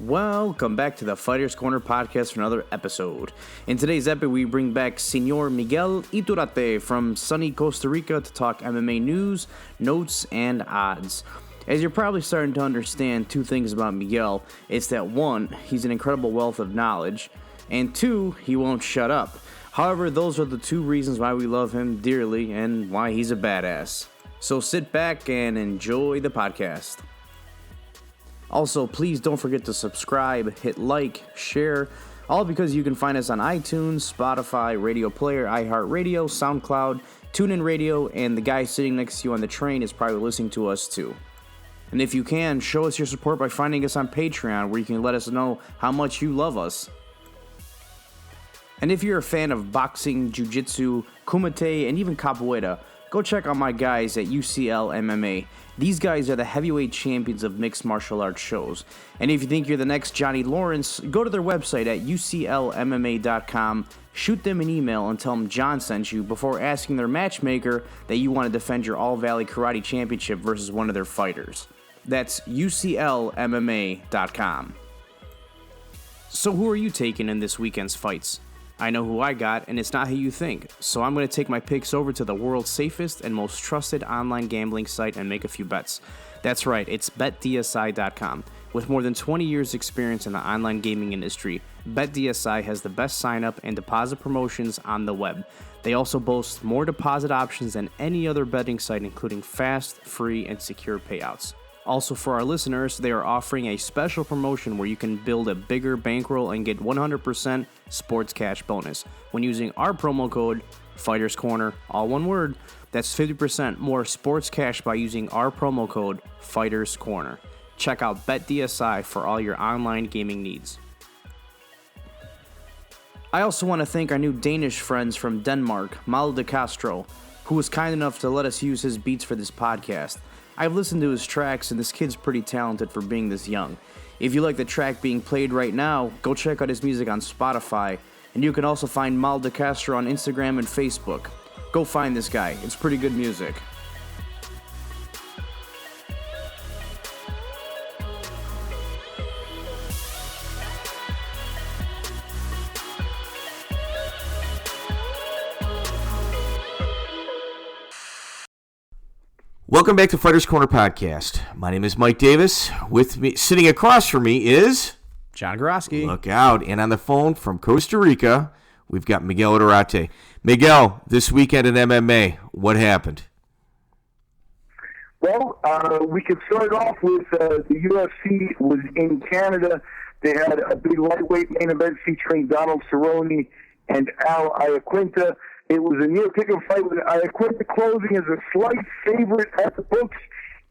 Welcome back to the Fighters Corner podcast for another episode. In today's episode, we bring back Senor Miguel Iturrate from sunny Costa Rica to talk MMA news, notes, and odds. As you're probably starting to understand two things about Miguel, it's that one, he's an incredible wealth of knowledge, and two, he won't shut up. However, those are the two reasons why we love him dearly and why he's a badass. So sit back and enjoy the podcast. Also, please don't forget to subscribe, hit like, share, all because you can find us on iTunes, Spotify, Radio Player, iHeartRadio, SoundCloud, TuneIn Radio, and the guy sitting next to you on the train is probably listening to us too. And if you can, show us your support by finding us on Patreon, where you can let us know how much you love us. And if you're a fan of boxing, jiu-jitsu, kumite, and even capoeira, go check out my guys at UCL MMA. These guys are the heavyweight champions of mixed martial arts shows. And if you think you're the next Johnny Lawrence, go to their website at uclmma.com, shoot them an email and tell them John sent you before asking their matchmaker that you want to defend your All Valley Karate Championship versus one of their fighters. That's uclmma.com. So who are you taking in this weekend's fights? I know who I got, and it's not who you think, so I'm going to take my picks over to the world's safest and most trusted online gambling site and make a few bets. That's right, it's BetDSI.com. With more than 20 years' experience in the online gaming industry, BetDSI has the best sign-up and deposit promotions on the web. They also boast more deposit options than any other betting site, including fast, free, and secure payouts. Also, for our listeners, they are offering a special promotion where you can build a bigger bankroll and get 100% sports cash bonus when using our promo code Fighters Corner, all one word. That's 50% more sports cash by using our promo code Fighters Corner. Check out BetDSI for all your online gaming needs. I also want to thank our new Danish friends from Denmark, Malte Castro, who was kind enough to let us use his beats for this podcast. I've listened to his tracks, and this kid's pretty talented for being this young. If you like the track being played right now, go check out his music on Spotify, and you can also find Malte Castro on Instagram and Facebook. Go find this guy. It's pretty good music. Welcome back to Fighters Corner Podcast. My name is Mike Davis. With me, sitting across from me is John Gorosky. Look out. And on the phone from Costa Rica, we've got Miguel Iturrate. Miguel, this weekend in MMA, what happened? Well, we could start off with the UFC was in Canada. They had a big lightweight main event featuring Donald Cerrone and Al Iaquinta. It was a near-pick-em fight with Iaquinta closing as a slight favorite at the books,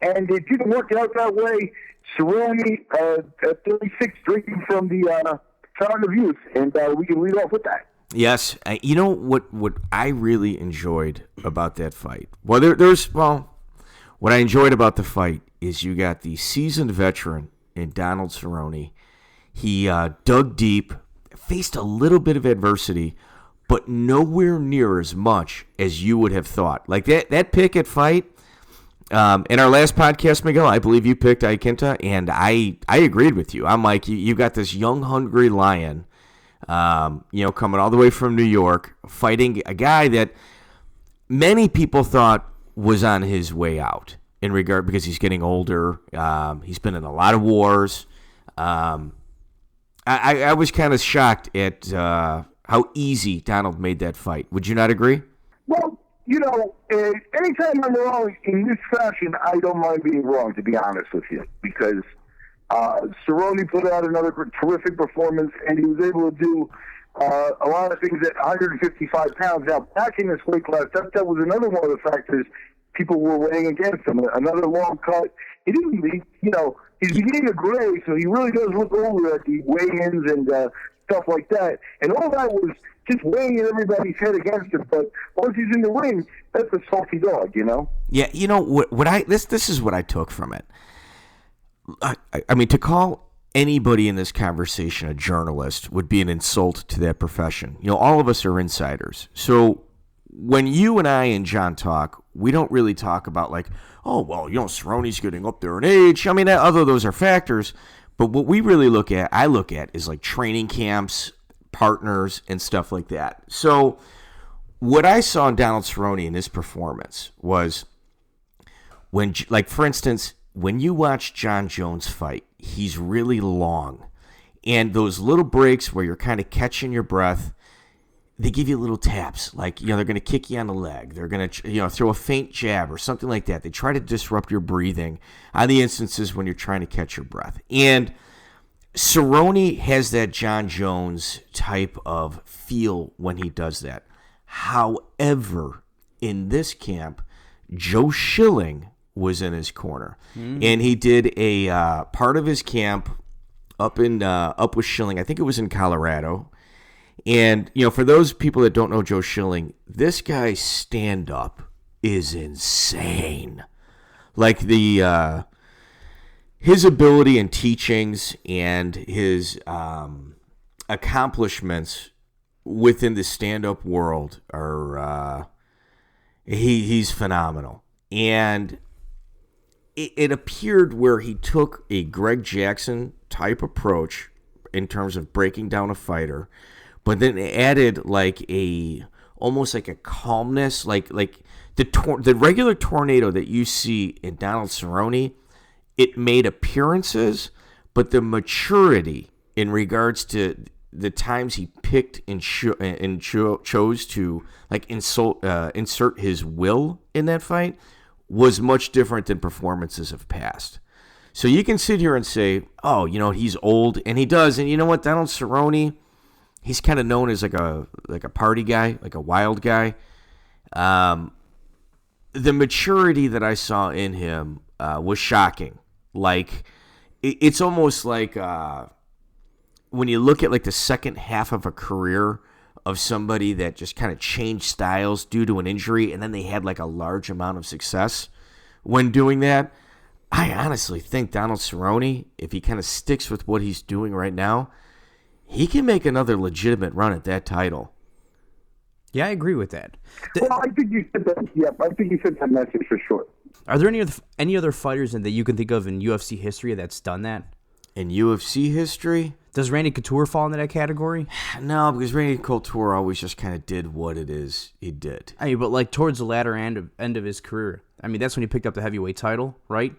and it didn't work out that way. Cerrone at 36 drinking from the fountain of youth, and we can lead off with that. Yes. You know what I really enjoyed about that fight? What I enjoyed about the fight is you got the seasoned veteran in Donald Cerrone. He dug deep, faced a little bit of adversity, but nowhere near as much as you would have thought. Like that pick at fight, in our last podcast, Miguel, I believe you picked Iaquinta, and I agreed with you. I'm like, you got this young, hungry lion, coming all the way from New York, fighting a guy that many people thought was on his way out in regard because he's getting older. He's been in a lot of wars. I was kind of shocked at how easy Donald made that fight. Would you not agree? Well, anytime I'm wrong in this fashion, I don't mind being wrong, to be honest with you, because Cerrone put out another terrific performance, and he was able to do a lot of things at 155 pounds. Now, back in this weight class, that was another one of the factors people were weighing against him. Another long cut. He's beginning to gray, so he really does look older at the weigh-ins and stuff like that. And all that was just weighing in everybody's head against him. But once he's in the ring, that's a salty dog, you know? Yeah, this is what I took from it. I mean, to call anybody in this conversation a journalist would be an insult to that profession. All of us are insiders. So when you and I and John talk, we don't really talk about like, oh, well, Cerrone's getting up there in age. I mean, other those are factors. But what we really I look at is like training camps, partners, and stuff like that. So what I saw in Donald Cerrone in his performance was when, like, for instance, when you watch John Jones fight, he's really long. And those little breaks where you're kind of catching your breath, they give you little taps. Like, they're going to kick you on the leg. They're going to, throw a faint jab or something like that. They try to disrupt your breathing on the instances when you're trying to catch your breath. And Cerrone has that John Jones type of feel when he does that. However, in this camp, Joe Schilling was in his corner. And he did a part of his camp up with Schilling. I think it was in Colorado. And, for those people that don't know Joe Schilling, this guy's stand-up is insane. Like, his ability and teachings and his accomplishments within the stand-up world are he's phenomenal. And it appeared where he took a Greg Jackson type approach in terms of breaking down a fighter, but then added almost like a calmness, like the regular tornado that you see in Donald Cerrone. It made appearances, but the maturity in regards to the times he picked and chose to insert his will in that fight was much different than performances of past. So you can sit here and say, oh, he's old, and he does. And you know what, Donald Cerrone, he's kind of known as like a party guy, like a wild guy. The maturity that I saw in him was shocking. Like, it's almost like when you look at like the second half of a career of somebody that just kind of changed styles due to an injury, and then they had like a large amount of success when doing that. I honestly think Donald Cerrone, if he kind of sticks with what he's doing right now, he can make another legitimate run at that title. Yeah, I agree with that. Well, I think you said that. Yeah, I think you said that message for sure. Are there any other fighters that you can think of in UFC history that's done that? In UFC history? Does Randy Couture fall into that category? No, because Randy Couture always just kind of did what it is he did. I mean, but like towards the latter end of his career, I mean, that's when he picked up the heavyweight title, right?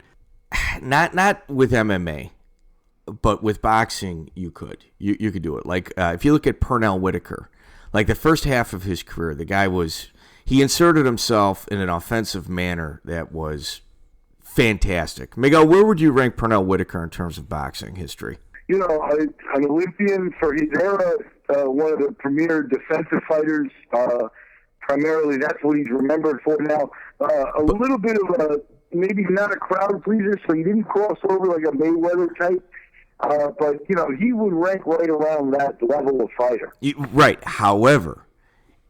Not with MMA, but with boxing, you could. You could do it. Like, if you look at Pernell Whitaker, like the first half of his career, the guy he inserted himself in an offensive manner that was fantastic. Miguel, where would you rank Pernell Whitaker in terms of boxing history? An Olympian for his era, one of the premier defensive fighters. Primarily, that's what he's remembered for now. A little bit of maybe not a crowd pleaser, so he didn't cross over like a Mayweather type. But, he would rank right around that level of fighter. Right. However,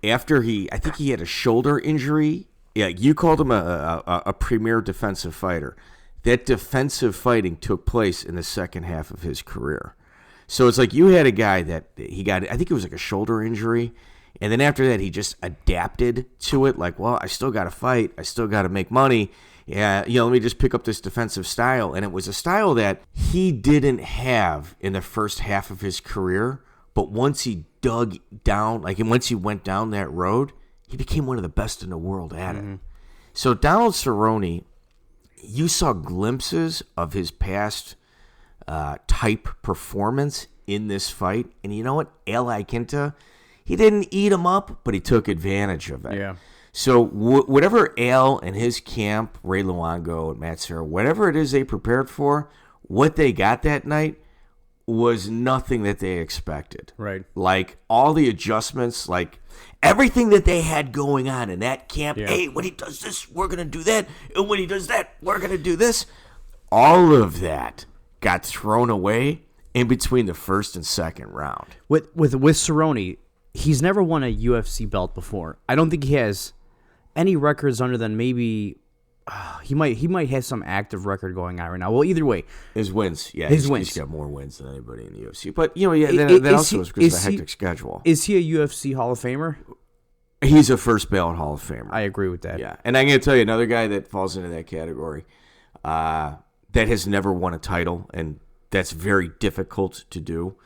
after I think he had a shoulder injury. Yeah, you called him a premier defensive fighter. That defensive fighting took place in the second half of his career. So it's like you had a guy that he got, I think it was like a shoulder injury, and then after that he just adapted to it. Like, well, I still got to fight. I still got to make money. Yeah, let me just pick up this defensive style. And it was a style that he didn't have in the first half of his career, but once he dug down, once he went down that road, he became one of the best in the world at it. So Donald Cerrone, you saw glimpses of his past type performance in this fight. And you know what? Al Iaquinta, he didn't eat him up, but he took advantage of it. Yeah. So whatever Al and his camp, Ray Luongo and Matt Serra, whatever it is they prepared for, what they got that night was nothing that they expected. Right. Like all the adjustments, like everything that they had going on in that camp. Yeah. Hey, when he does this, we're going to do that. And when he does that, we're going to do this. All of that got thrown away in between the first and second round. With Cerrone, he's never won a UFC belt before. I don't think he has any records other than maybe he might have some active record going on right now. Well, either way, his wins, yeah, his wins. He's got more wins than anybody in the UFC. But that also is because of the hectic schedule. Is he a UFC Hall of Famer? He's a first ballot Hall of Famer. I agree with that. Yeah, and I'm going to tell you another guy that falls into that category that has never won a title, and that's very difficult to do.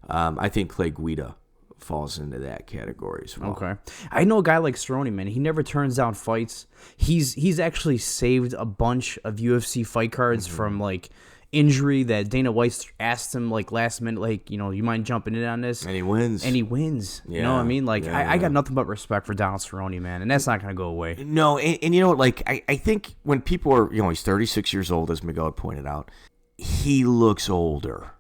I think Clay Guida falls into that category as well. Okay. I know a guy like Cerrone, man. He never turns down fights. He's actually saved a bunch of UFC fight cards from, like, injury that Dana White asked him, like, last minute, like, you mind jumping in on this? And he wins. Yeah. You know what I mean? Like, I got nothing but respect for Donald Cerrone, man, and that's not going to go away. No, and you know what? Like, I think when people are, he's 36 years old, as Miguel pointed out, he looks older.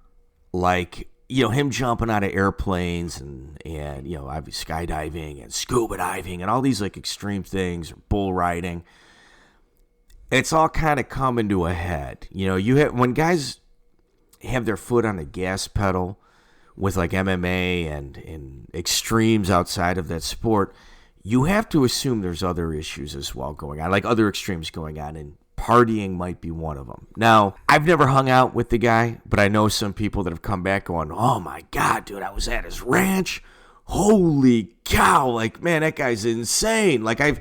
Like, him jumping out of airplanes and obviously skydiving and scuba diving and all these, like, extreme things, or bull riding. It's all kind of coming to a head. When guys have their foot on the gas pedal with, like, MMA and extremes outside of that sport, you have to assume there's other issues as well going on, like other extremes going on, and partying might be one of them. Now, I've never hung out with the guy, but I know some people that have come back going, oh my God, dude, I was at his ranch. Holy cow. Like, man, that guy's insane. Like, I've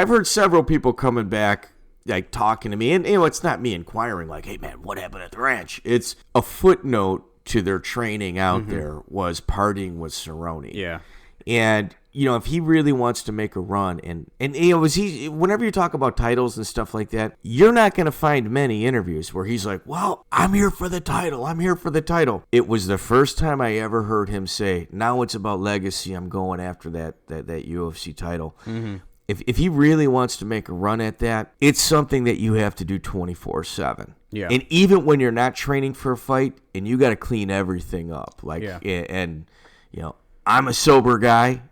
heard several people coming back, like, talking to me, and it's not me inquiring, like, hey man, what happened at the ranch? It's a footnote to their training out there was partying with Cerrone. Yeah. And if he really wants to make a run, and whenever you talk about titles and stuff like that, you're not going to find many interviews where he's like, well, I'm here for the title. I'm here for the title. It was the first time I ever heard him say, now it's about legacy. I'm going after that UFC title. Mm-hmm. If he really wants to make a run at that, it's something that you have to do 24/7. Yeah. And even when you're not training for a fight, and you got to clean everything up. Like, and I'm a sober guy,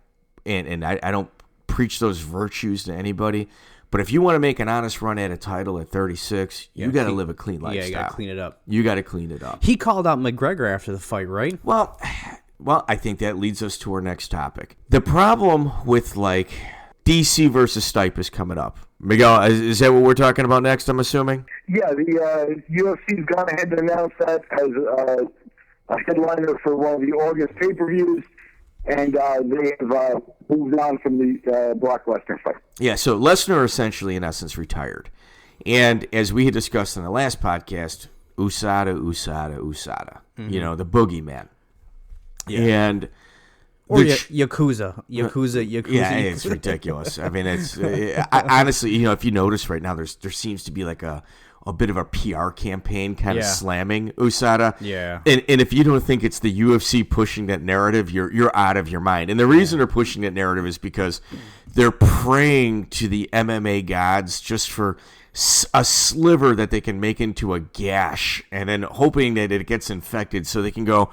and I don't preach those virtues to anybody. But if you want to make an honest run at a title at 36, you got to live a clean lifestyle. Yeah, you got to clean it up. You got to clean it up. He called out McGregor after the fight, right? Well, I think that leads us to our next topic. The problem with, like, DC versus Stipe is coming up. Miguel, is that what we're talking about next, I'm assuming? Yeah, the UFC's gone ahead and announced that as a headliner for one of the August pay-per-views, and they have moved on from the Brock Lesnar fight. Yeah, so Lesnar essentially, in essence, retired. And as we had discussed in the last podcast, USADA. Mm-hmm. The boogeyman. Yeah. And... Or Yakuza. Yeah, it's ridiculous. I mean, it's honestly, if you notice right now, there seems to be like a bit of a PR campaign kind of slamming USADA. Yeah. And if you don't think it's the UFC pushing that narrative, you're out of your mind. And the reason they're pushing that narrative is because they're praying to the MMA gods just for a sliver that they can make into a gash, and then hoping that it gets infected so they can go.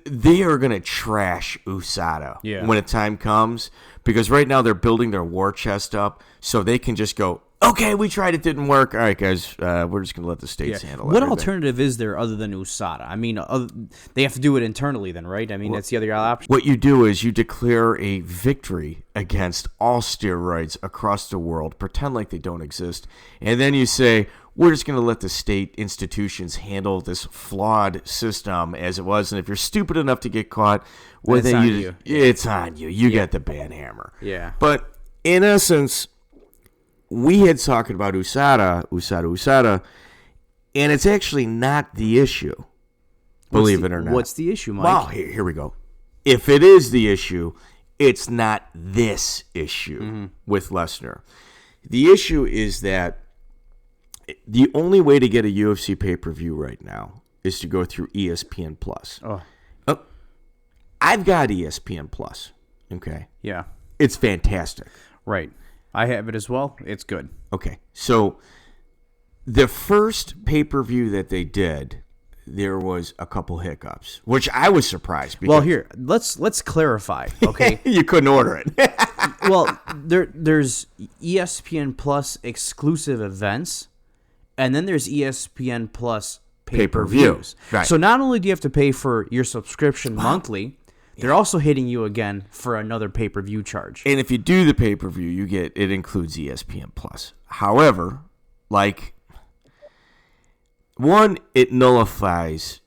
They are going to trash USADA when a time comes, because right now they're building their war chest up so they can just go, okay, we tried, it didn't work. All right, guys, we're just going to let the states handle it. What alternative is there other than USADA? I mean, they have to do it internally then, right? I mean, that's the other option. What you do is you declare a victory against all steroids across the world, pretend like they don't exist, and then you say, we're just going to let the state institutions handle this flawed system as it was. And if you're stupid enough to get caught, it's on you. It's on you. You get the ban hammer. Yeah. But in essence, we had talked about USADA, and it's actually not the issue, believe it or not. What's the issue, Mike? Well, here we go. If it is the issue, it's not this issue with Lesnar. The issue is that the only way to get a UFC pay-per-view right now is to go through ESPN Plus. Oh. I've got ESPN Plus. Okay. Yeah. It's fantastic. Right. I have it as well. It's good. Okay. So the first pay-per-view that they did, there was a couple hiccups, which I was surprised. Well, here, let's clarify, okay? You couldn't order it. Well, there's ESPN Plus exclusive events, and then there's ESPN Plus pay-per-views. Right. So not only do you have to pay for your subscription monthly, they're also hitting you again for another pay-per-view charge. And if you do the pay-per-view, it includes ESPN Plus. However, like, one, it nullifies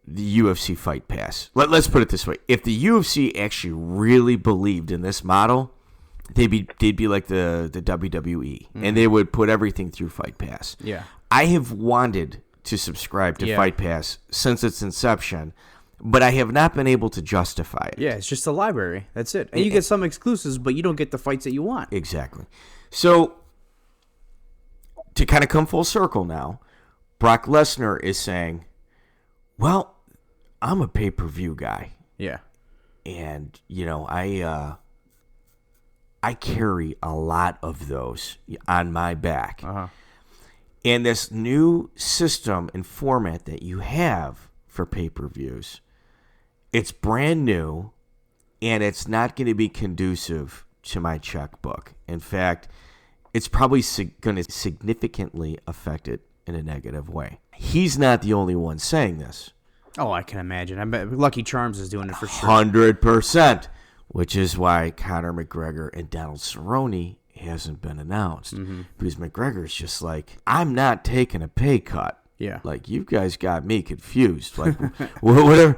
the UFC Fight Pass. Let's put it this way. If the UFC actually really believed in this model, they'd be like the WWE, and they would put everything through Fight Pass. Yeah. I have wanted to subscribe to Fight Pass since its inception, but I have not been able to justify it. Yeah, it's just a library. That's it. And you get some exclusives, but you don't get the fights that you want. Exactly. So, to kind of come full circle now, Brock Lesnar is saying, well, I'm a pay-per-view guy. Yeah. And, I carry a lot of those on my back. Uh-huh. And this new system and format that you have for pay-per-views, it's brand new, and it's not going to be conducive to my checkbook. In fact, it's probably going to significantly affect it in a negative way. He's not the only one saying this. Oh, I can imagine. I bet Lucky Charms is doing it for sure. 100%, which is why Conor McGregor and Donald Cerrone hasn't been announced. Because McGregor's just like, I'm not taking a pay cut. Yeah. Like, you guys got me confused. Like, whatever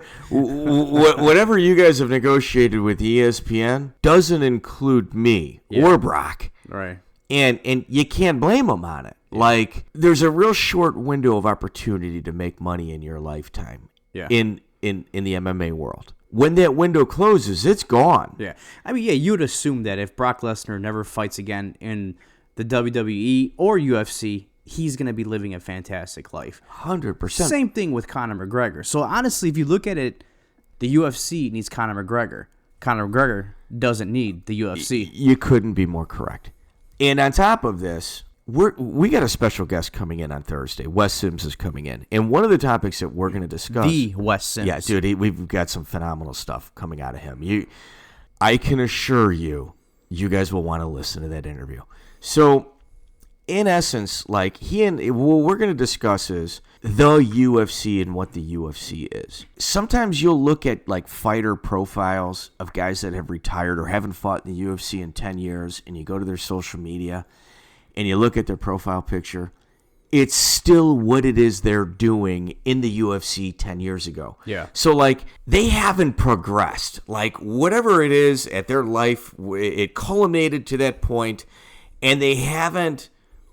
you guys have negotiated with ESPN doesn't include me or Brock. Right. And you can't blame them on it. Yeah. Like, there's a real short window of opportunity to make money in your lifetime in the MMA world. When that window closes, it's gone. Yeah. I mean, you'd assume that if Brock Lesnar never fights again in the WWE or UFC, he's going to be living a fantastic life. 100%. Same thing with Conor McGregor. So, honestly, if you look at it, the UFC needs Conor McGregor. Conor McGregor doesn't need the UFC. You couldn't be more correct. And on top of this, we got a special guest coming in on Thursday. Wes Sims is coming in. And one of the topics that we're going to discuss... The Wes Sims. Yeah, dude, we've got some phenomenal stuff coming out of him. I can assure you, you guys will want to listen to that interview. So, in essence, like, what we're going to discuss is the UFC and what the UFC is. Sometimes you'll look at, like, fighter profiles of guys that have retired or haven't fought in the UFC in 10 years, and you go to their social media, and you look at their profile picture, it's still what it is they're doing in the UFC 10 years ago. Yeah. So, like, they haven't progressed. Like, whatever it is at their life, it culminated to that point, and they haven't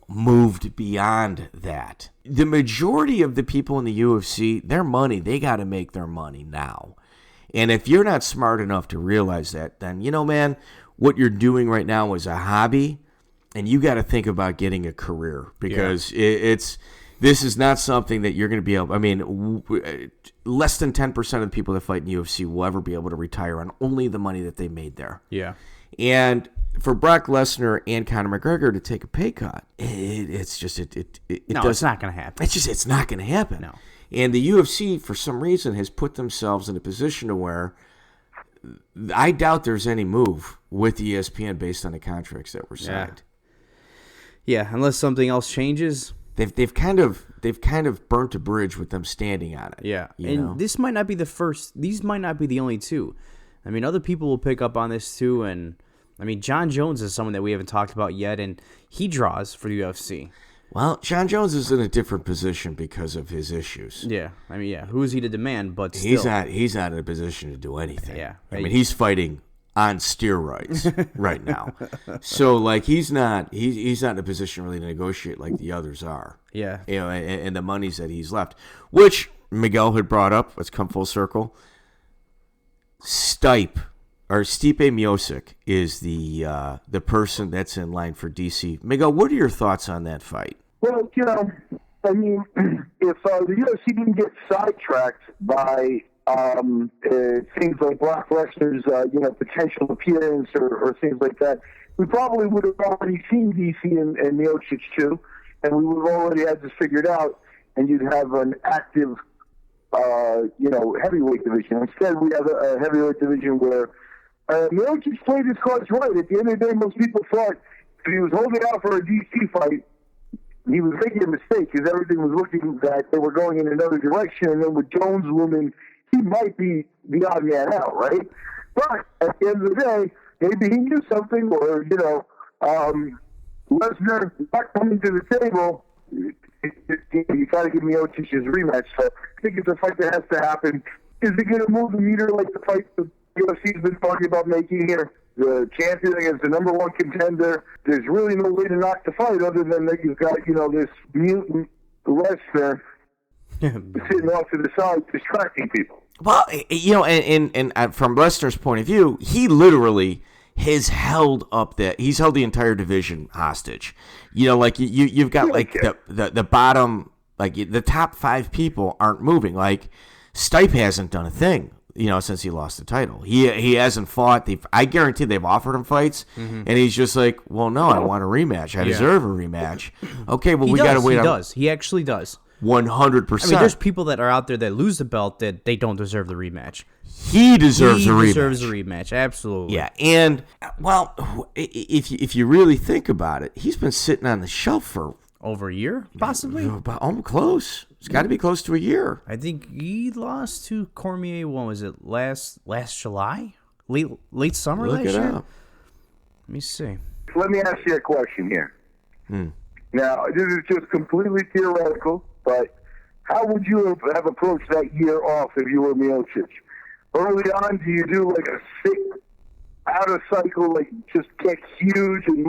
moved beyond that. The majority of the people in the UFC, their money, they got to make their money now. And if you're not smart enough to realize that, then, man, what you're doing right now is a hobby, and you got to think about getting a career, because this is not something that you're going to be able. I mean, less than 10% of the people that fight in UFC will ever be able to retire on only the money that they made there. Yeah. And for Brock Lesnar and Conor McGregor to take a pay cut, it's just it's not going to happen. It's not going to happen. No. And the UFC, for some reason, has put themselves in a position to where I doubt there's any move with ESPN based on the contracts that were signed. Yeah, unless something else changes. They've kind of burnt a bridge with them standing on it. Yeah, This might not be the first. These might not be the only two. I mean, other people will pick up on this too, and I mean, John Jones is someone that we haven't talked about yet, and he draws for the UFC. Well, John Jones is in a different position because of his issues. Yeah, I mean, who is he to demand? But still. He's not in a position to do anything. Yeah, I mean, he's fighting on steroids right now. So, like, he's not in a position really to negotiate like the others are. Yeah. And the monies that he's left, which Miguel had brought up. Let's come full circle. Stipe Miocic is the person that's in line for DC. Miguel, what are your thoughts on that fight? Well, I mean, if the UFC didn't get sidetracked by things like Brock Lesnar's, potential appearance or things like that, we probably would have already seen DC and Miocic too, and we would have already had this figured out, and you'd have an active, heavyweight division. Instead, we have a heavyweight division where Miocic played his cards right. At the end of the day, most people thought if he was holding out for a DC fight, he was making a mistake because everything was looking that they were going in another direction, and then with Jones looming, he might be the odd man out, right? But at the end of the day, maybe he knew something, or, Lesnar not coming to the table, you got to give Miocic his rematch. So I think it's a fight that has to happen. Is it going to move the meter like the fight the UFC's been talking about making here? The champion against the number one contender. There's really no way to knock the fight other than that you've got, this mutant Lesnar sitting off to the side distracting people. Well, and from Lesnar's point of view, he literally has held he's held the entire division hostage. Like you've got like the bottom, like the top 5 people aren't moving. Like Stipe hasn't done a thing, since he lost the title. He hasn't fought. I guarantee they've offered him fights, and he's just like, well, no, I want a rematch. I deserve a rematch. Okay, well, we got to wait. He actually does. 100%. I mean, there's people that are out there that lose the belt that they don't deserve the rematch. He deserves a rematch. He deserves a rematch, absolutely. Yeah, and, well, if you really think about it, he's been sitting on the shelf for... Over a year, possibly? Almost close. It's got to be close to a year. I think he lost to Cormier, when was it, last July? Late summer last year? Look it up. Let me see. Let me ask you a question here. Now, this is just completely theoretical, but how would you have approached that year off if you were Miocic? Early on, do you do like a sick, out of cycle, like just get huge and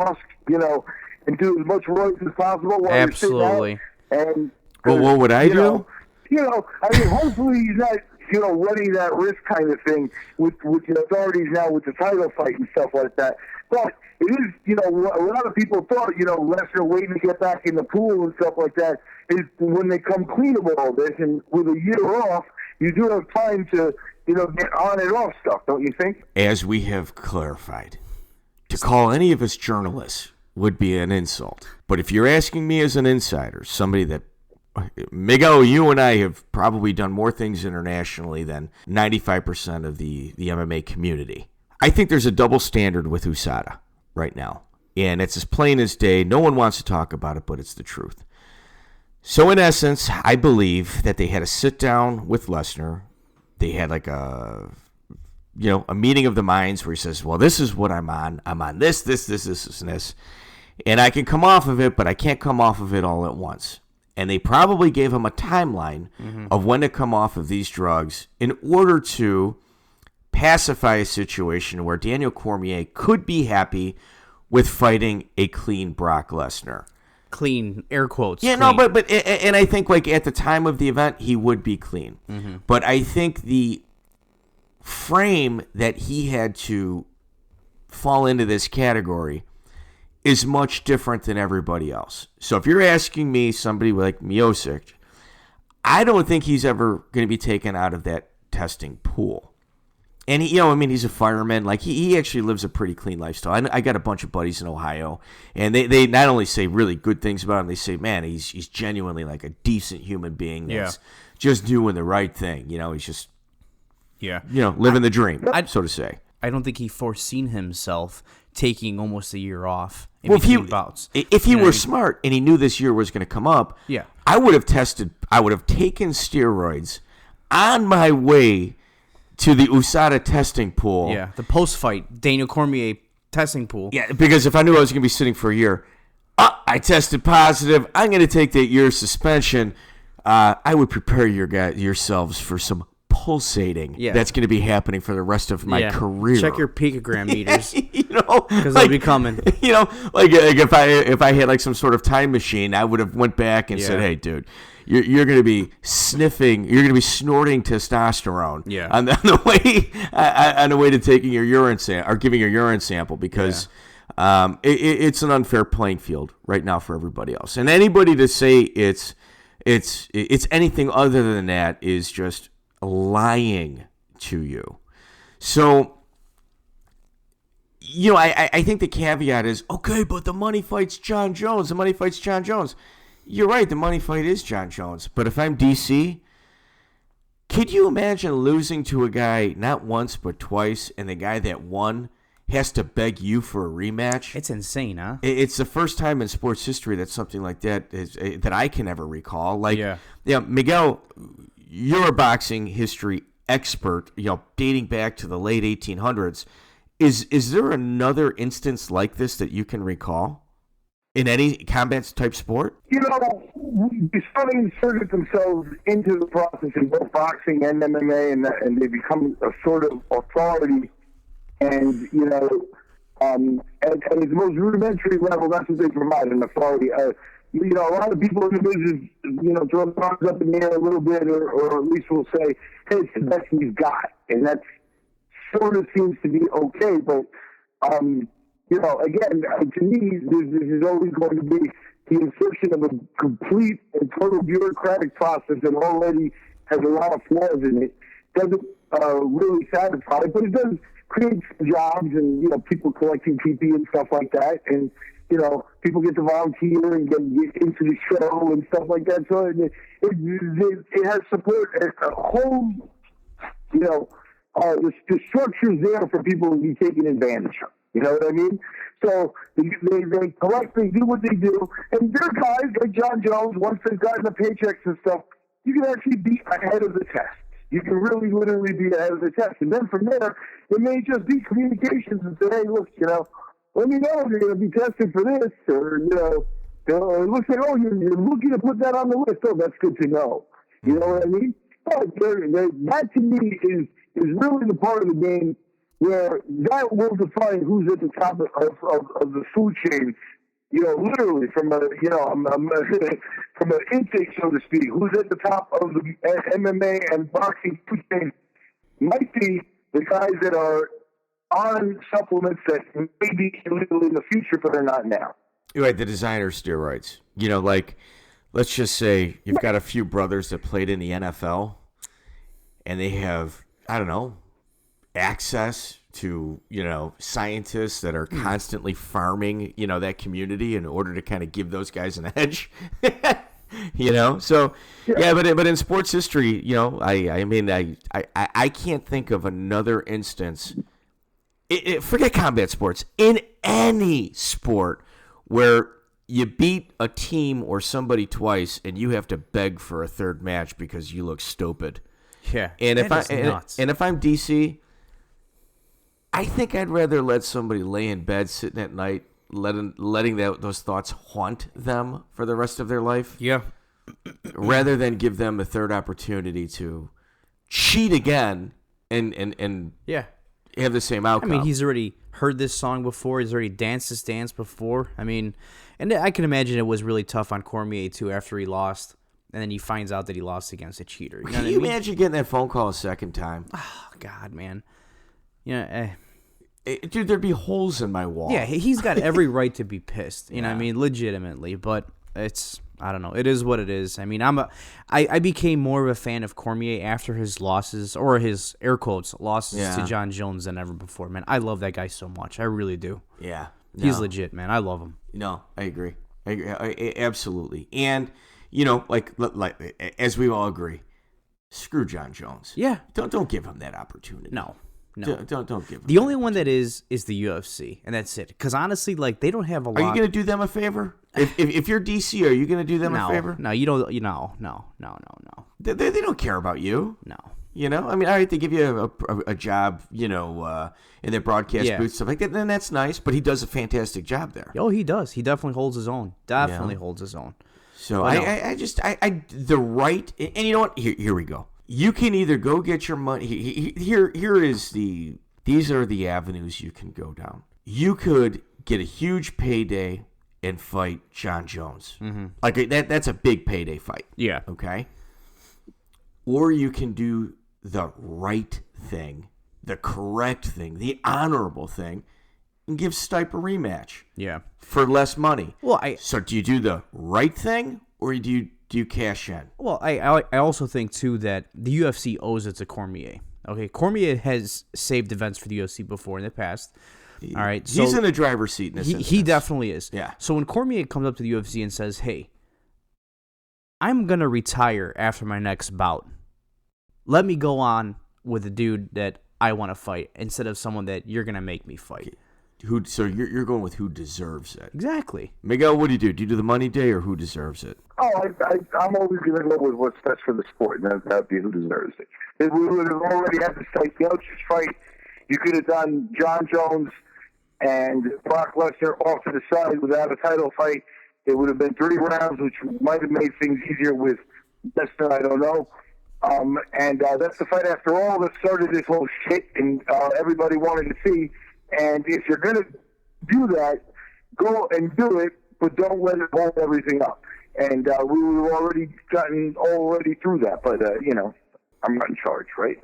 and do as much work as possible while Absolutely. You're sitting out? And well, what would I do? I mean, hopefully he's not, running that risk kind of thing with the authorities now with the title fight and stuff like that. But it is, a lot of people thought, Lesnar waiting to get back in the pool and stuff like that is when they come clean of all this. And with a year off, you do have time to, get on and off stuff, don't you think? As we have clarified, to call any of us journalists would be an insult. But if you're asking me as an insider, somebody that, Miguel, you and I have probably done more things internationally than 95% of the MMA community. I think there's a double standard with USADA right now. And it's as plain as day. No one wants to talk about it, but it's the truth. So in essence, I believe that they had a sit down with Lesnar. They had like a meeting of the minds where he says, well, this is what I'm on. I'm on this, and this. And I can come off of it, but I can't come off of it all at once. And they probably gave him a timeline of when to come off of these drugs in order to pacify a situation where Daniel Cormier could be happy with fighting a clean Brock Lesnar. Clean, air quotes. Yeah, clean. No, but and I think like at the time of the event, he would be clean. But I think the frame that he had to fall into this category is much different than everybody else. So if you're asking me, somebody like Miocic, I don't think he's ever going to be taken out of that testing pool. And he's a fireman. Like he actually lives a pretty clean lifestyle. I got a bunch of buddies in Ohio, and they not only say really good things about him, they say, man, he's genuinely like a decent human being that's just doing the right thing. He's just living the dream, so to say. I don't think he foreseen himself taking almost a year off in well, between bouts. If he were smart and he knew this year was going to come up, I would have taken steroids on my way to the USADA testing pool. Yeah, the post-fight Daniel Cormier testing pool. Yeah, because if I knew I was going to be sitting for a year, I tested positive, I'm going to take that year suspension. I would prepare yourselves for some pulsating that's going to be happening for the rest of my career. Check your picogram meters, because they'll be coming. Like if I had like some sort of time machine, I would have went back and said, "Hey, dude, you're going to be sniffing, you're going to be snorting testosterone on the way to taking your urine sample or giving your urine sample because it's an unfair playing field right now for everybody else, and anybody to say it's anything other than that is just lying to you. So, I think the caveat is, okay, but the money fights John Jones. You're right, the money fight is John Jones. But if I'm DC, could you imagine losing to a guy not once but twice, and the guy that won has to beg you for a rematch? It's insane, huh? It's the first time in sports history that something like that that I can ever recall. Miguel, you're a boxing history expert, dating back to the late 1800s. Is there another instance like this that you can recall in any combat type sport? They started to insert themselves into the process in both boxing and MMA, and they become a sort of authority. And, at its most rudimentary level, that's what they provide, an authority. a lot of people in the business, throw their arms up in the air a little bit, or at least will say, hey, it's the best he's got. And that sort of seems to be okay. But, again, to me, this is always going to be the insertion of a complete and total bureaucratic process that already has a lot of flaws in it. Doesn't really satisfy, but it does create jobs and, people collecting PP and stuff like that. And, people get to volunteer and get into the show and stuff like that. So it has support at a whole, the structure's there for people to be taken advantage of. You know what I mean? So they collectively do what they do. And there are guys like John Jones, once they've gotten the paychecks and stuff, you can actually be ahead of the test. You can really literally be ahead of the test. And then from there, it may just be communications and say, hey, look, let me know if you're going to be tested for this, or, it looks like, you're looking to put that on the list. Oh, that's good to know. You know what I mean? But that to me is really the part of the game where that will define who's at the top of the food chain, literally from from an intake, so to speak. Who's at the top of the MMA and boxing food chain might be the guys that are on supplements that may be illegal in the future, but are not now. You're right, the designer steroids. Let's just say you've got a few brothers that played in the NFL, and they have, I don't know, access to, scientists that are constantly farming, that community in order to kind of give those guys an edge. So yeah, but in sports history, I can't think of another instance. Forget combat sports. In any sport where you beat a team or somebody twice and you have to beg for a third match because you look stupid. Yeah, and if I'm DC, I think I'd rather let somebody lay in bed sitting at night, letting those thoughts haunt them for the rest of their life. Yeah, rather than give them a third opportunity to cheat again and have the same outcome. I mean, he's already heard this song before. He's already danced this dance before. I mean, and I can imagine it was really tough on Cormier, too, after he lost. And then he finds out that he lost against a cheater. Can you imagine getting that phone call a second time? Oh, God, man. Dude, there'd be holes in my wall. Yeah, he's got every right to be pissed. You know what I mean? Legitimately. But I don't know. It is what it is. I mean, I became more of a fan of Cormier after his losses, or his air quotes losses to John Jones than ever before. Man, I love that guy so much. I really do. Yeah, he's legit, man. I love him. No, I agree. Absolutely. And like as we all agree, screw John Jones. Yeah, don't give him that opportunity. No. Don't give him. The only one that is the UFC, and that's it. Because honestly, they don't have a lot. Are you going to do them a favor? If you're DC, are you going to do them a favor? No, you don't. No. They don't care about you. No. I mean, all right, they give you a job, in their broadcast booth, stuff like that, then that's nice, but he does a fantastic job there. Oh, he does. He definitely holds his own. Holds his own. So the right, and you know what? Here we go. You can either go get your money. These are the avenues you can go down. You could get a huge payday and fight John Jones. Mm-hmm. Like that's a big payday fight. Yeah. Okay. Or you can do the right thing, the correct thing, the honorable thing, and give Stipe a rematch. Yeah. For less money. Well, so do you do the right thing, or do you cash in? Well, I also think, too, that the UFC owes it to Cormier. Okay, Cormier has saved events for the UFC before in the past. All right, so he's in the driver's seat in this instance. He definitely is. Yeah. So when Cormier comes up to the UFC and says, hey, I'm going to retire after my next bout. Let me go on with a dude that I want to fight instead of someone that you're going to make me fight. So you're going with who deserves it. Exactly. Miguel, what do you do? Do you do the money day or who deserves it? Oh, I'm always going to go with what's best for the sport, and that'd be who deserves it. If we would have already had the Stipe Miocic fight, you could have done John Jones and Brock Lesnar off to the side without a title fight. It would have been 3 rounds, which might have made things easier with Lesnar, I don't know. And that's the fight, after all, that started this whole shit, and everybody wanted to see. And if you're going to do that, go and do it but don't let it hold everything up. And we were already through that, but I'm not in charge, right?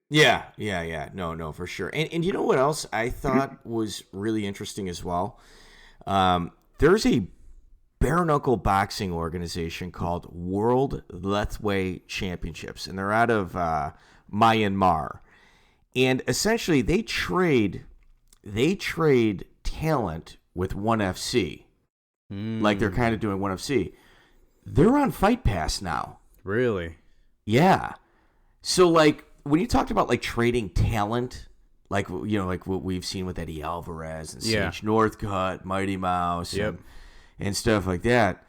Yeah. No, for sure. And you know what else I thought was really interesting as well? There's a bare knuckle boxing organization called World Lethwei Championships, and they're out of Myanmar. And essentially, they trade talent with ONE FC, like they're kind of doing ONE FC. They're on Fight Pass now. Really? Yeah. So like when you talked about like trading talent, like like what we've seen with Eddie Alvarez and Sage Northcutt, Mighty Mouse, and stuff like that.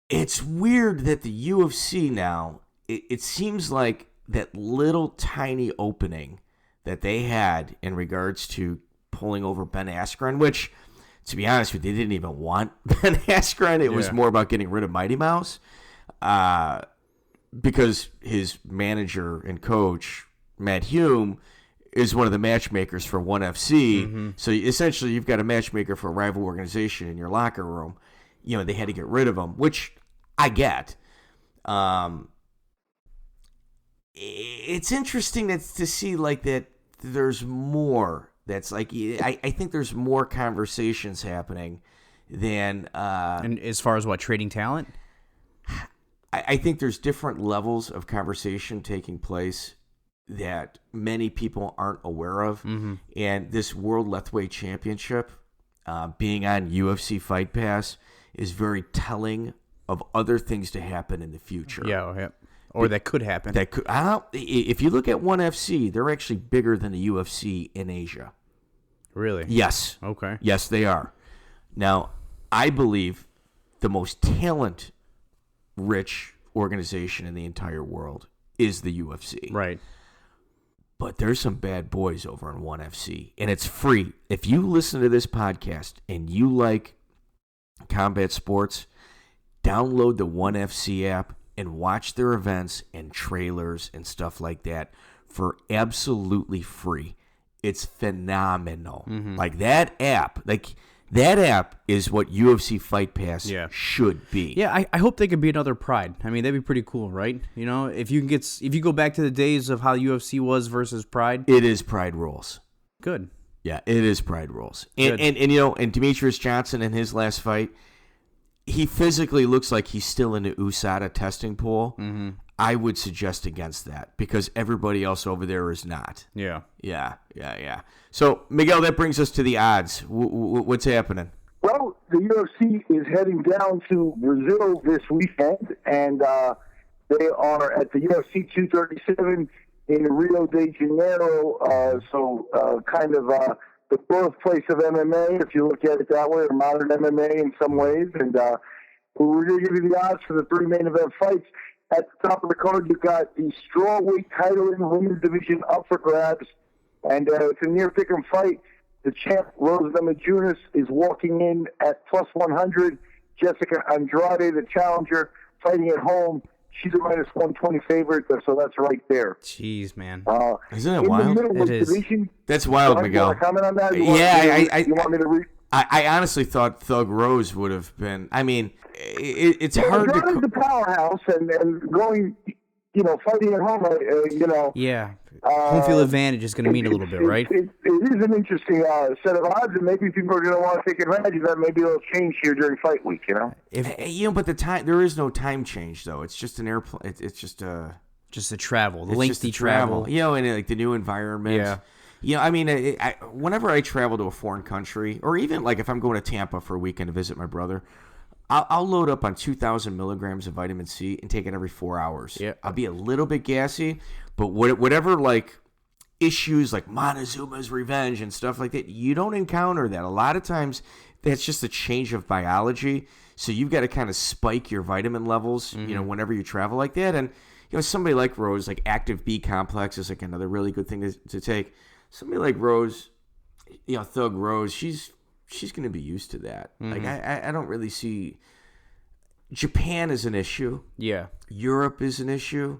It's weird that the UFC now, it seems like that little tiny opening that they had in regards to pulling over Ben Askren, which, to be honest with you, they didn't even want Ben Askren. It was more about getting rid of Mighty Mouse because his manager and coach, Matt Hume, is one of the matchmakers for ONE FC. Mm-hmm. So essentially, you've got a matchmaker for a rival organization in your locker room. They had to get rid of him, which I get. It's interesting to see like that. There's more. That's like I think there's more conversations happening than. And as far as what, trading talent? I think there's different levels of conversation taking place that many people aren't aware of. Mm-hmm. And this World Lethwei Championship, being on UFC Fight Pass, is very telling of other things to happen in the future. Yeah. Or that could happen. If you look at ONE FC, they're actually bigger than the UFC in Asia. Really? Yes. Okay. Yes, they are. Now, I believe the most talent-rich organization in the entire world is the UFC. Right. But there's some bad boys over in ONE FC, and it's free. If you listen to this podcast and you like combat sports, download the ONE FC app and watch their events and trailers and stuff like that for absolutely free. It's phenomenal. Mm-hmm. Like that app is what UFC Fight Pass should be. Yeah, I hope they could be another Pride. I mean, that'd be pretty cool, right? If you go back to the days of how UFC was versus Pride, it is Pride rules. Good. Yeah, it is Pride rules. And Demetrius Johnson in his last fight, he physically looks like he's still in the USADA testing pool. Mm-hmm. I would suggest against that because everybody else over there is not. Yeah. So, Miguel, that brings us to the odds. What's happening? Well, the UFC is heading down to Brazil this weekend, and they are at the UFC 237 in Rio de Janeiro. Kind of the birthplace of MMA, if you look at it that way, or modern MMA in some ways. And we're going to give you the odds for the three main event fights. At the top of the card, you've got the strawweight title in the women's division up for grabs. And it's a near pick'em fight. The champ, Rose Namajunas, is walking in at plus 100. Jessica Andrade, the challenger, fighting at home. She's a minus 120 favorite, so that's right there. Jeez, man. Isn't it wild? It is. Division, that's wild, Miguel. Want to comment on that? You want me to read? I honestly thought Thug Rose would have been. I mean, it's hard to. The powerhouse and going, fighting at home, Yeah. Home field advantage is going to mean a little bit, right? It is an interesting set of odds, and maybe people are going to want to take advantage of that. Maybe it'll change here during fight week, But the time, there is no time change though. It's just an airplane. It's just a travel, the lengthy travel. And like the new environment. Yeah. Whenever I travel to a foreign country, or even like if I'm going to Tampa for a weekend to visit my brother, I'll load up on 2,000 milligrams of vitamin C and take it every 4 hours. Yeah. I'll be a little bit gassy, but whatever like issues like Montezuma's revenge and stuff like that, you don't encounter that. A lot of times that's just a change of biology. So you've got to kind of spike your vitamin levels, whenever you travel like that. And, somebody like Rose, like Active B complex is like another really good thing to take. Somebody like Rose, Thug Rose, she's going to be used to that. Mm-hmm. Like I don't really see. Japan is an issue. Yeah. Europe is an issue.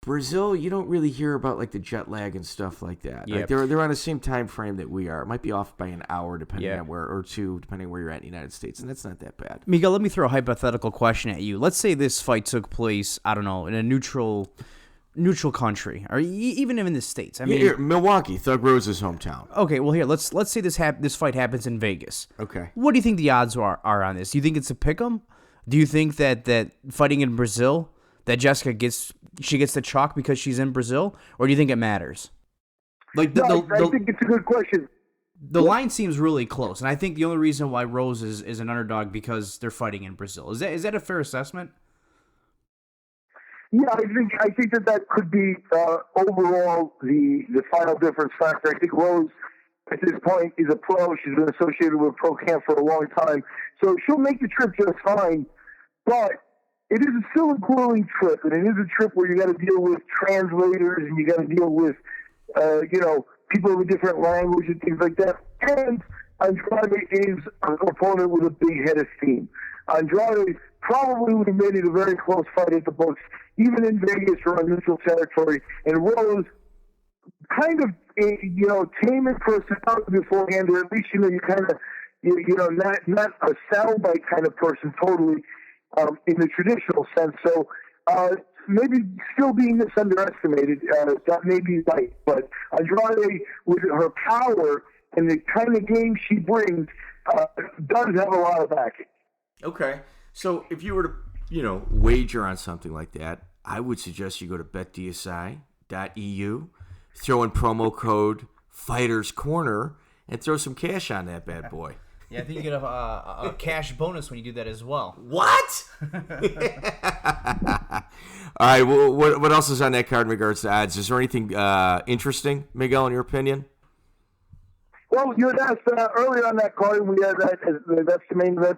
Brazil, you don't really hear about like the jet lag and stuff like that. Yeah. Like they're on the same time frame that we are. It might be off by an hour depending Yeah. on where, or two, depending where you're at in the United States, and that's not that bad. Miguel, let me throw a hypothetical question at you. Let's say this fight took place, I don't know, in a neutral country, or even in the States. I mean, Here, Milwaukee, Thug Rose's hometown. okay, well here, let's say this fight happens in Vegas. Okay. What do you think the odds are on this? Do you think it's a pick'em? Do you think that fighting in Brazil, that Jessica gets the chalk because she's in Brazil, or do you think it matters? Like I think it's a good question. the line seems really close, and I think the only reason why Rose is an underdog because they're fighting in Brazil. Is that a fair assessment? Yeah, I think that could be overall the final difference factor. I think Rose at this point is a pro. She's been associated with pro camp for a long time, so she'll make the trip just fine. But it is still a grueling trip, and it is a trip where you got to deal with translators and you got to deal with people with different language and things like that. And Andrade is an opponent with a big head of steam. Andrade probably would have made it a very close fight at the books, even in Vegas or on neutral territory. And Rose kind of, tame in personality beforehand, or at least, you kind of, not a soundbite kind of person totally in the traditional sense. So maybe still being misunderestimated, that may be right. But Andrade, with her power and the kind of game she brings, does have a lot of backing. Okay. So if you were to, wager on something like that, I would suggest you go to betdsi.eu, throw in promo code Fighters Corner, and throw some cash on that bad boy. Yeah, I think you get a cash bonus when you do that as well. What? All right. Well, what else is on that card in regards to odds? Is there anything interesting, Miguel, in your opinion? Well, you had asked earlier on that card, and we had that's the main event.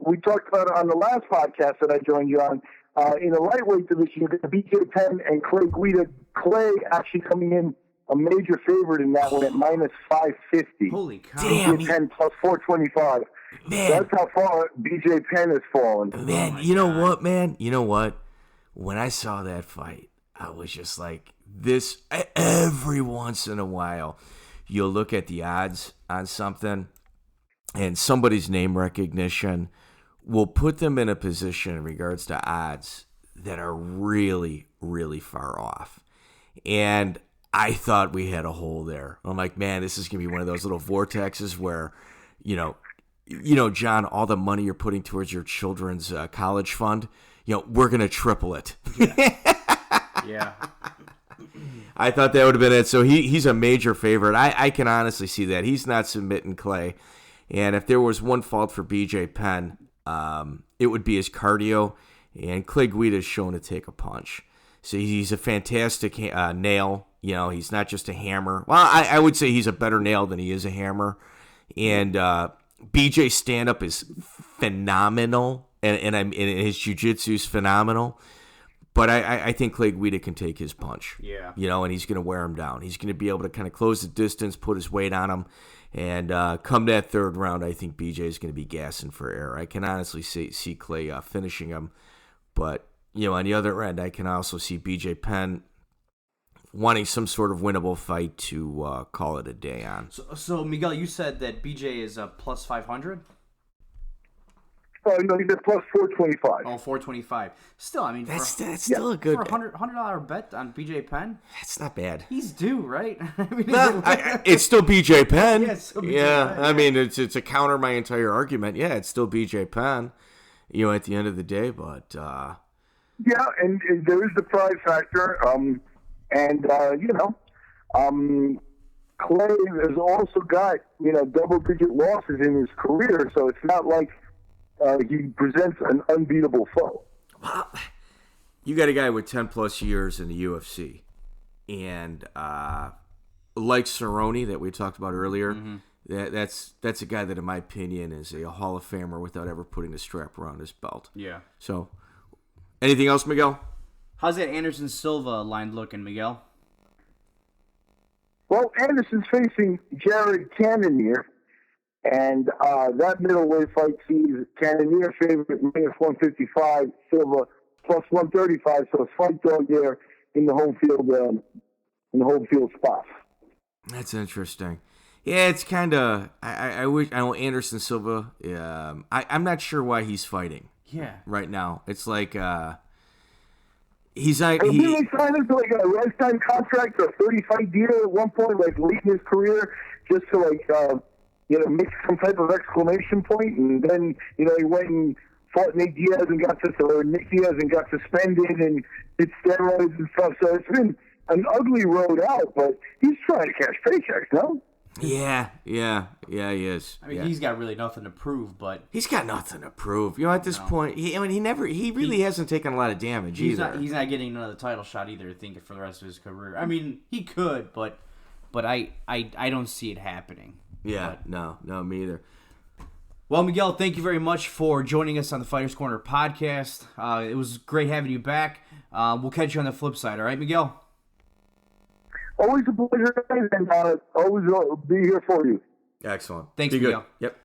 We talked about it on the last podcast that I joined you on. In the lightweight division, you got BJ Penn and Clay Guida. Clay actually coming in a major favorite in that one at minus 550. Holy cow. Damn. BJ Penn plus 425. Man. That's how far BJ Penn has fallen. Man, you know what, man? You know what? When I saw that fight, I was just like, this, every once in a while, you'll look at the odds on something, and somebody's name recognition will put them in a position in regards to odds that are really, really far off. And I thought we had a hole there. I'm like, man, this is going to be one of those little vortexes where, John, all the money you're putting towards your children's college fund, we're going to triple it. Yeah. I thought that would have been it. So he's a major favorite. I can honestly see that. He's not submitting Clay. And if there was one fault for BJ Penn, it would be his cardio. And Clay Guida's shown to take a punch. So he's a fantastic nail. He's not just a hammer. Well, I would say he's a better nail than he is a hammer. And BJ's stand-up is phenomenal. And his jiu-jitsu is phenomenal. But I think Clay Guida can take his punch. Yeah. And he's going to wear him down. He's going to be able to kind of close the distance, put his weight on him. And come that third round, I think BJ is going to be gassing for air. I can honestly see Clay finishing him. But, on the other end, I can also see BJ Penn wanting some sort of winnable fight to call it a day on. So Miguel, you said that BJ is plus 500? He's at plus 425. Oh, 425. Still, I mean, That's still a good... For a $100 bet on BJ Penn? That's not bad. He's due, right? I mean, It's still BJ Penn. Yeah, it's still BJ Penn, I mean, it's to counter my entire argument. Yeah, it's still BJ Penn, at the end of the day, but... Yeah, and there is the pride factor. Clay has also got, double-digit losses in his career, so it's not like he presents an unbeatable foe. Well, you got a guy with 10-plus years in the UFC, and like Cerrone that we talked about earlier, that's a guy that, in my opinion, is a Hall of Famer without ever putting the strap around his belt. Yeah. So, anything else, Miguel? How's that Anderson Silva line looking, Miguel? Well, Anderson's facing Jared Cannonier, and that middleweight fight sees Cannonier favorite minus 155, Silva plus 135, so it's fight dog there in the home field spot. That's interesting. Yeah, it's kind of. I wish. I know Anderson Silva. I'm not sure why he's fighting. Yeah. Right now, it's like he's like Didn't he sign him to like a lifetime contract, a 30-fight deal at one point, like late in his career, just to like make some type of exclamation point, and then he went and fought Nick Diaz and got suspended and did steroids and stuff. So it's been an ugly road out, but he's trying to cash paychecks, no? Yeah, he is. I mean, he's got really nothing to prove, but he's got nothing to prove. At this point, he really hasn't taken a lot of damage either. He's not getting another title shot either, I think, for the rest of his career. I mean, he could, but I don't see it happening. Yeah, no, me either. Well, Miguel, thank you very much for joining us on the Fighters Corner podcast. It was great having you back. We'll catch you on the flip side, all right, Miguel? Always a pleasure, and always be here for you. Excellent. Thanks, Be Miguel. Good. Yep.